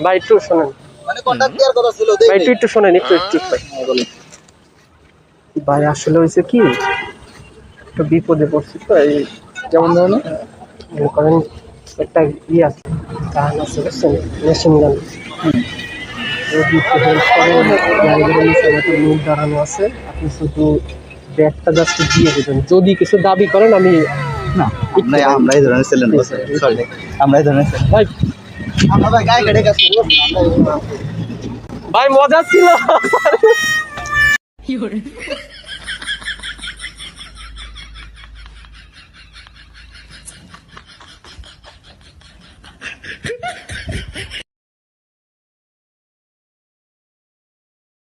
ভাই একটু শোনেন, ভাই একটু শোনেন, একটু ভাই আসলে হয়েছে কি, একটু বিপদে পড়ছি তো। এই যেমন ধরেন মনে করেন একটা আছে, গান আছে বুঝছেন, মেশিন গান। যদি একটু হেল্প করেন, গাড়িগুলো নিচে আমাদের মুখ দাঁড়ানো আছে, আপনি শুধু ব্যাগটা জাস্ট দিয়ে দেবেন। যদি কিছু দাবি করেন আমি না, আমরা এই ধরনের ছিলেন, সরি আমরা এই ধরনের ভাই আমরা ভাই গায়ে কেটে কাজ করবো। ভাই মজা ছিল।